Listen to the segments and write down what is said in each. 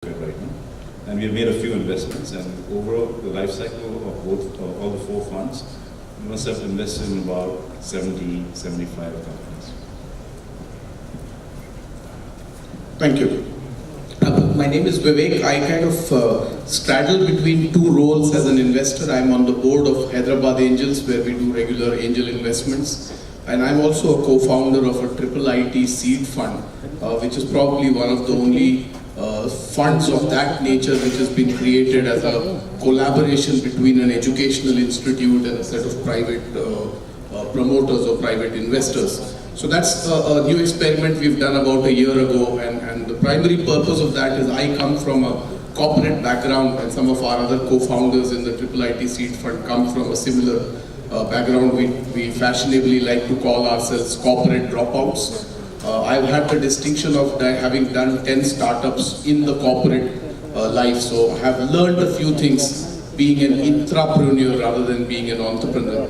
right now. And we've made a few investments, and overall, the life cycle of both, all the 4 funds, we must have invested in about 70, 75 companies. Thank you. My name is Viiveck. I kind of straddle between 2 roles as an investor. I'm on the board of Hyderabad Angels, where we do regular angel investments. And I'm also a co-founder of a IIIT seed fund, which is probably one of the only funds of that nature which has been created as a collaboration between an educational institute and a set of private promoters or private investors. So that's a new experiment we've done about a year ago, and the primary purpose of that is I come from a corporate background, and some of our other co-founders in the IIIT seed fund come from a similar background. We fashionably like to call ourselves corporate dropouts. I've had the distinction of having done 10 startups in the corporate life, so I have learned a few things being an intrapreneur rather than being an entrepreneur.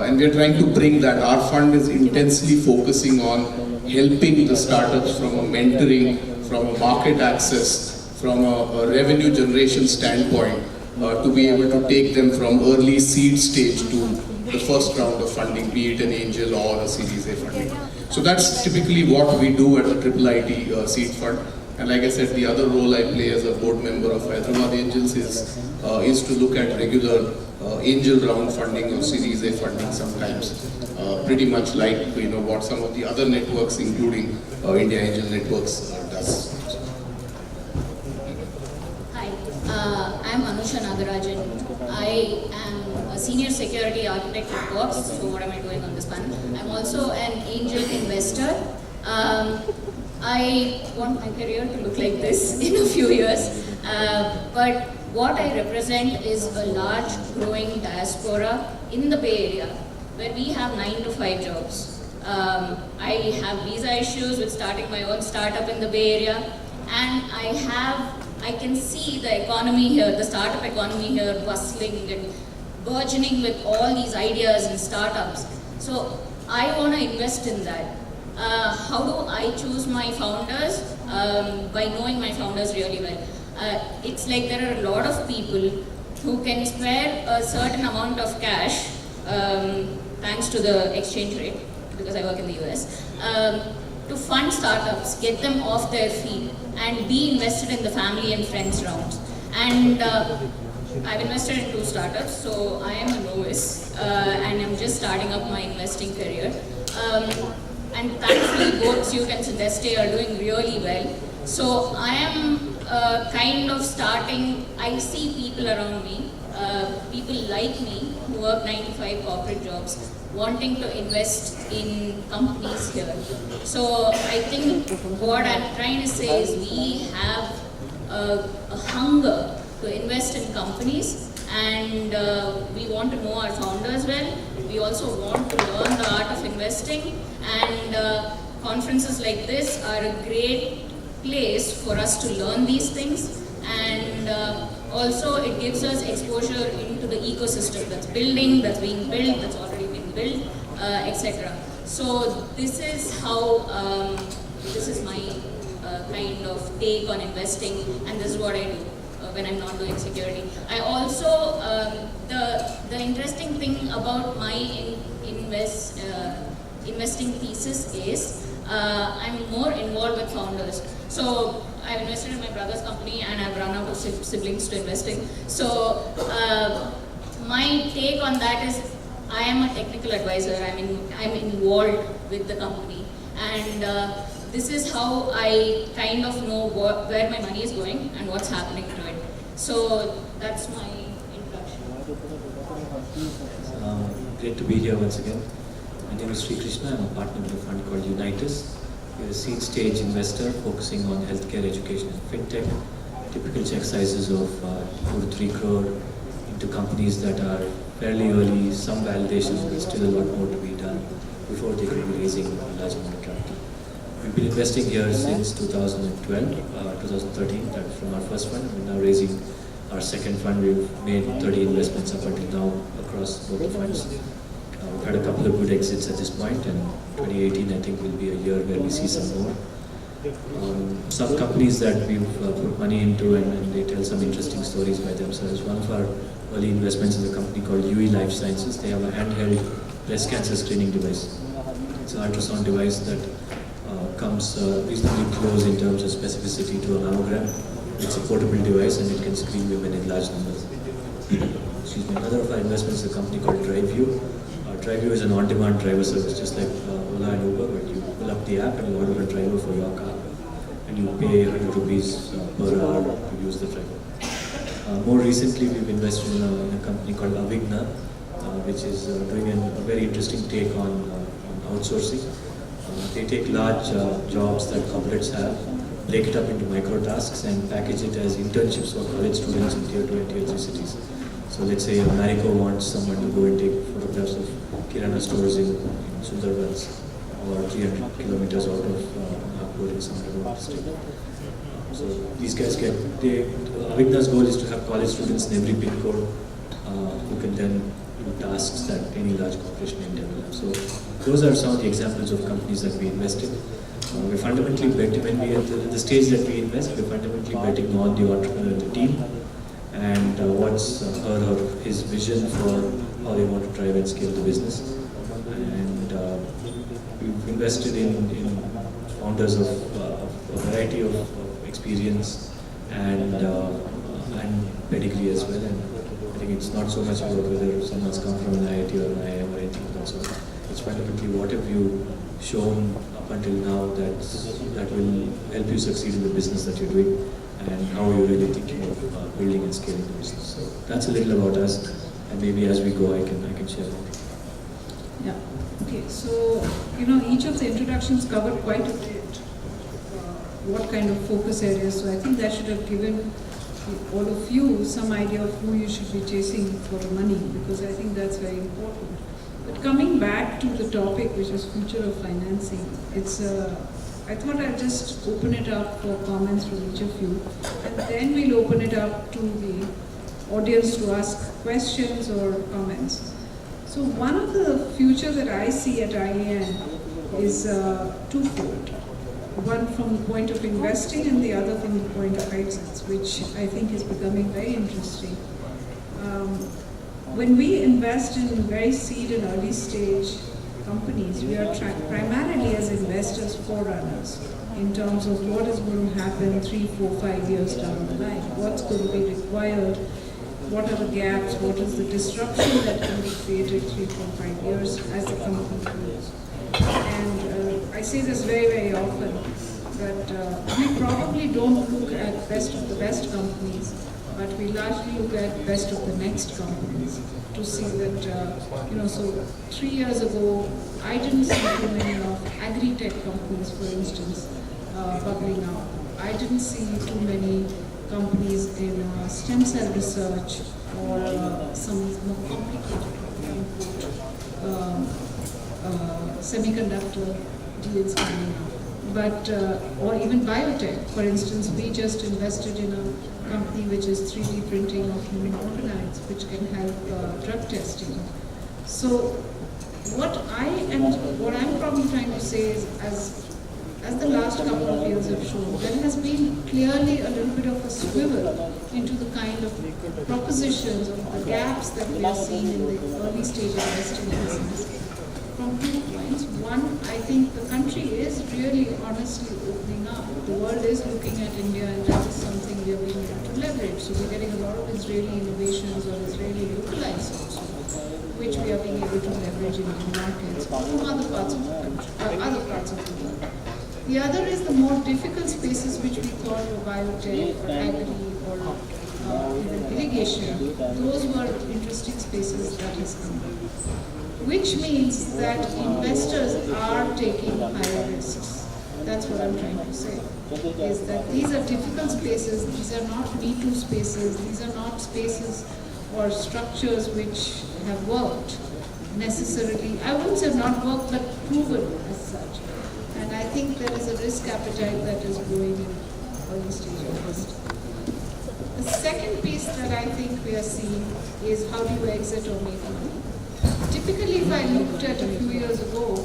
And we're trying to bring that. Our fund is intensely focusing on helping the startups from a mentoring, from a market access, from a revenue generation standpoint, to be able to take them from early seed stage to the first round of funding, be it an angel or a Series A funding. So that's typically what we do at the IIIT seed fund. And like I said, the other role I play as a board member of Hyderabad Angels is to look at regular angel round funding or Series A funding sometimes. Pretty much like what some of the other networks, including India Angel Networks, does. Hi, I'm Anusha, Nagarajan. I am a senior security architect at Box. So what am I doing on this fund? I'm also an angel investor. I want my career to look like this in a few years. But what I represent is a large growing diaspora in the Bay Area where we have 9 to 5 jobs. I have visa issues with starting my own startup in the Bay Area, and I can see the economy here, the startup economy here bustling and burgeoning with all these ideas and startups. So I want to invest in that. How do I choose my founders? By knowing my founders really well. It's like there are a lot of people who can spare a certain amount of cash, thanks to the exchange rate, because I work in the US, to fund startups, get them off their feet, and be invested in the family and friends rounds. And I've invested in 2 startups, so I am a novice, and I'm just starting up my investing career. And thankfully both Srikanth and Deste are doing really well. So I am kind of starting, I see people around me, people like me who work 9 to 5 corporate jobs, wanting to invest in companies here. So I think what I'm trying to say is we have a hunger to invest in companies, and we want to know our founders well. We also want to learn the art of investing, and conferences like this are a great place for us to learn these things, and also it gives us exposure into the ecosystem that's building, that's being built, that's already been built, etc. So this is how, this is my kind of take on investing, and this is what I do when I'm not doing security. I also, the interesting thing about my investing thesis is I'm more involved with founders. So I've invested in my brother's company, and I've run out of siblings to investing. So my take on that is I am a technical advisor. I'm involved with the company, and this is how I kind of know where my money is going and what's happening to it. So that's my introduction. Great to be here once again. My name is Srikrishna. I'm a partner with a fund called Unitus. We're a seed stage investor focusing on healthcare, education, and fintech. Typical check sizes of 4 to 3 crore into companies that are fairly early, some validations, but still a lot more to be done before they could be raising a large amount of capital. We've been investing here since 2012, 2013, that's from our first fund. We're now raising our second fund. We've made 30 investments up until now across both the funds. We've had a couple of good exits at this point, and 2018 I think will be a year where we see some more. Some companies that we've put money into, and they tell some interesting stories by themselves. One of our early investments is a company called UE Life Sciences. They have a handheld breast cancer screening device. It's an ultrasound device that comes reasonably close in terms of specificity to a mammogram. It's a portable device and it can screen women in large numbers. Excuse me. Another of our investments is a company called DriveView. DriveView is an on-demand driver service, just like Ola and Uber, where you pull up the app and you order a driver for your car, and you pay 100 rupees per hour to use the driver. More recently, we've invested in a company called Avigna, which is doing a very interesting take on outsourcing. They take large jobs that corporates have, break it up into micro tasks, and package it as internships for college students in tier 2 and tier 3 cities. So let's say Marico wants someone to go and take photographs of Kirana stores in Sundararajan or 300 kilometers out of Nagpur in some remote district. So these guys Avigna's goal is to have college students in every pin code who can then do tasks that any large corporation in India will have. So those are some of the examples of companies that we invest in. We're fundamentally betting, when we at the stage that we invest, we're fundamentally betting on the entrepreneur and the team, and what's her or his vision for how they want to drive and scale the business. And we've invested in founders of a variety of experience and pedigree as well. And I think it's not so much about whether someone's come from an IIT or an IIM or anything of that sort. It's fundamentally what have you shown up until now that will help you succeed in the business that you're doing, and how you're really thinking of building and scaling the business. So that's a little about us, and maybe as we go I can share more. Yeah. Okay. So each of the introductions covered quite a bit. What kind of focus areas? So I think that should have given all of you some idea of who you should be chasing for money, because I think that's very important. But coming back to the topic, which is future of financing, I thought I'd just open it up for comments from each of you, and then we'll open it up to the audience to ask questions or comments. So one of the future that I see at IIN is twofold. One from the point of investing and the other from the point of exits, which I think is becoming very interesting. When we invest in very seed and early stage companies, we are primarily as investors forerunners in terms of what is going to happen 3, 4, 5 years down the line, what's going to be required, what are the gaps, what is the disruption that can be created 3, 4, 5 years as the company grows. And I say this very, very often, that we probably don't look at best of the best companies, but we largely look at best of the next companies to see that, so 3 years ago, I didn't see too many of agri-tech companies, for instance, bubbling up. I didn't see too many companies in stem cell research or some more complicated, semiconductor deals coming up. But, or even biotech, for instance, we just invested in a company which is 3D printing of human organoids, which can help drug testing. So what I'm probably trying to say is, as the last couple of years have shown, there has been clearly a little bit of a swivel into the kind of propositions or the gaps that we are seeing in the early stage investing business. From 2 points. One, I think the country is really honestly opening up. The world is looking at India, and that is something we are being able to leverage. So we're getting a lot of Israeli innovations or Israeli localized also, which we are being able to leverage in the markets from other parts of the country, other parts of the world. The other is the more difficult spaces which we thought were biotech or agri or even irrigation. Those were interesting spaces that has come up. Which means that investors are taking higher risks. That's what I'm trying to say, is that these are difficult spaces, these are not Me Too spaces, these are not spaces or structures which have worked necessarily. I wouldn't say not worked, but proven as such. And I think there is a risk appetite that is growing in early stage investing. The second piece that I think we are seeing is how do you exit or make money. Typically, if I looked at a few years ago,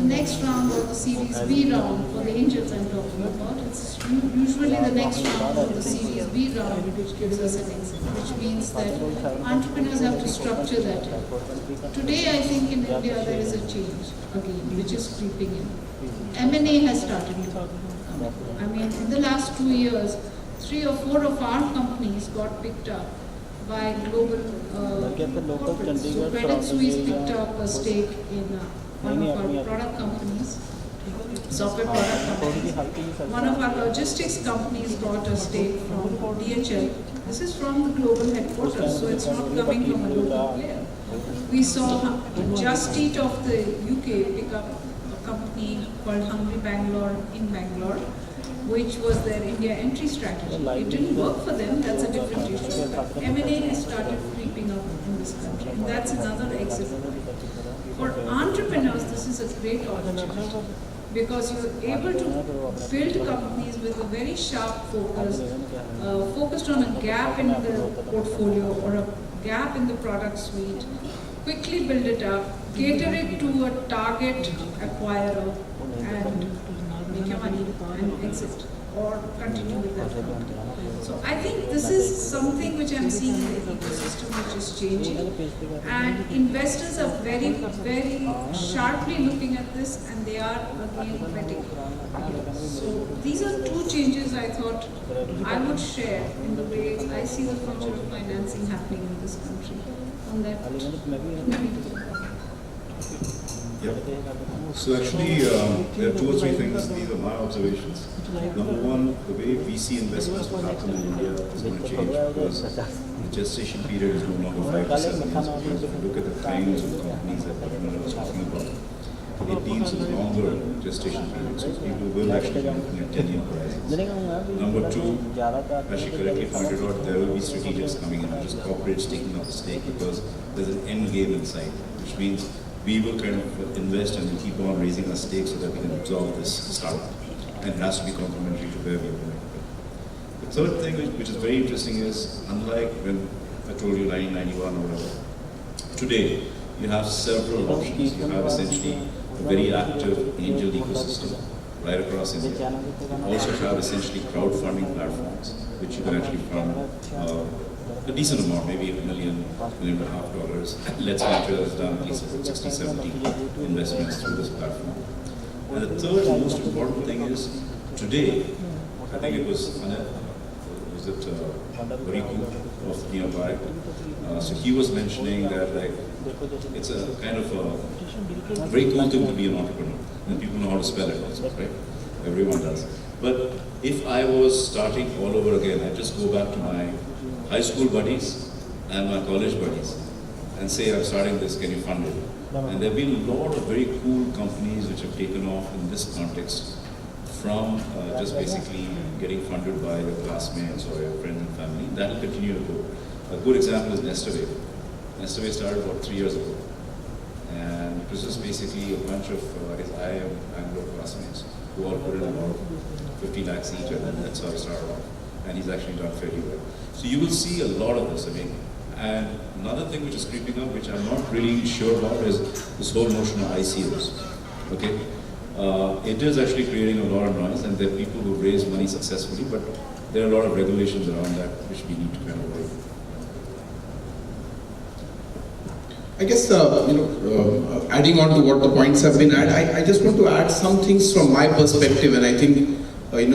next round or the Series B round for the angels I'm talking about. It's usually the next round or the Series B round which gives us an exit, which means that entrepreneurs have to structure that. Today, I think in India there is a change again, which is creeping in. M&A has started to come. I mean, in the last 2 years, 3 or 4 of our companies got picked up by global corporates. So Credit Suisse picked up a stake in one of our product companies, software product companies. One of our logistics companies got a stake from DHL. This is from the global headquarters, so it's not coming from a local player. We saw Just Eat of the UK pick up a company called Hungry Bangalore in Bangalore, which was their India entry strategy. It didn't work for them, that's a different issue. But M&A has started creeping up in this country, and that's another exit point. For entrepreneurs, this is a great opportunity because you're able to build companies with a very sharp focus, focused on a gap in the portfolio or a gap in the product suite, quickly build it up, cater it to a target acquirer, and make your money and exit or continue with that company. So I think this is something which I'm seeing in the ecosystem which is changing, and investors are very, very sharply looking at this, and they are again betting. So these are 2 changes I thought I would share in the way I see the future of financing happening in this country. On that, Yep. So actually, there are 2 or 3 things. These are my observations. Number one, the way VC investments will happen in India is going to change because the gestation period is no longer 5 to 7 years. Because if you look at the kinds of companies that Padmaja was talking about, it deals with longer gestation periods. So people will actually be looking at 10-year horizons. Number 2, as she correctly pointed out, there will be strategics coming in, just corporates taking up the stake because there's an end game in sight, which means we will kind of invest and keep on raising our stakes so that we can absorb this startup. And it has to be complementary to where we are going. The third thing which is very interesting is, unlike when I told you 1991 or whatever, today you have several options. You have essentially a very active angel ecosystem right across India. You also have essentially crowdfunding platforms, which you can actually fund a decent amount, maybe $1 million, $1.5 million. Let's Venture has done at least 60, 70 investments through this platform. And the third most important thing is, today, I think it was Riku of nearby. So he was mentioning that like it's a kind of a very cool thing to be an entrepreneur. And people know how to spell it also, right? Everyone does. But if I was starting all over again, I'd just go back to my high school buddies and my college buddies and say, I'm starting this, can you fund it? And there have been a lot of very cool companies which have taken off in this context from just basically getting funded by your classmates or your friends and family. That will continue to go. A good example is Nestaway. Nestaway started about 3 years ago. And it was just basically a bunch of his Anglo classmates who all put in about 50 lakhs each, and that's how it started off. And he's actually done fairly well. So you will see a lot of this, I mean. And another thing which is creeping up, which I'm not really sure about, is this whole notion of ICOs. Okay, it is actually creating a lot of noise, and there are people who raise money successfully, but there are a lot of regulations around that which we need to kind of worry. I guess, adding on to what the points have been added, I just want to add some things from my perspective, and I think,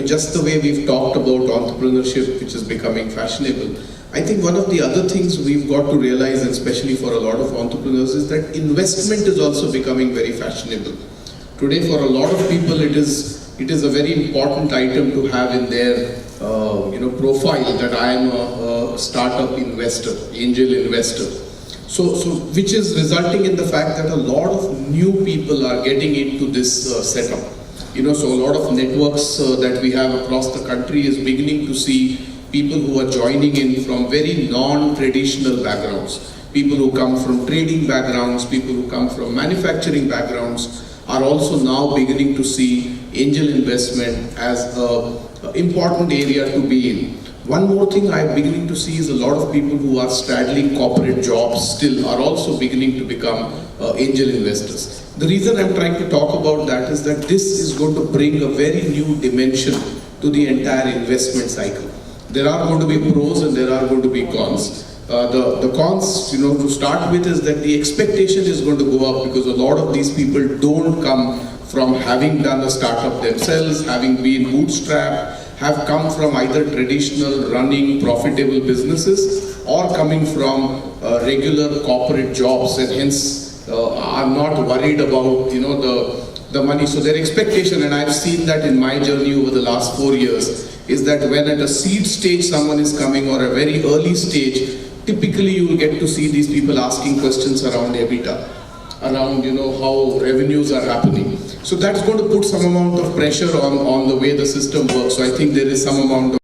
just the way we've talked about entrepreneurship, which is becoming fashionable, I think one of the other things we've got to realize, and especially for a lot of entrepreneurs, is that investment is also becoming very fashionable. Today, for a lot of people, it is a very important item to have in their profile that I am a startup investor, angel investor. So which is resulting in the fact that a lot of new people are getting into this setup. So a lot of networks that we have across the country is beginning to see people who are joining in from very non-traditional backgrounds. People who come from trading backgrounds, people who come from manufacturing backgrounds are also now beginning to see angel investment as an important area to be in. One more thing I'm beginning to see is a lot of people who are straddling corporate jobs still are also beginning to become angel investors. The reason I'm trying to talk about that is that this is going to bring a very new dimension to the entire investment cycle. There are going to be pros and there are going to be cons. The cons, to start with, is that the expectation is going to go up because a lot of these people don't come from having done a startup themselves, having been bootstrapped, have come from either traditional running profitable businesses or coming from regular corporate jobs, and hence are not worried about the money. So their expectation, and I've seen that in my journey over the last 4 years, is that when at a seed stage someone is coming or a very early stage, typically you will get to see these people asking questions around EBITDA, around how revenues are happening. So that's going to put some amount of pressure on the way the system works. So I think there is some amount of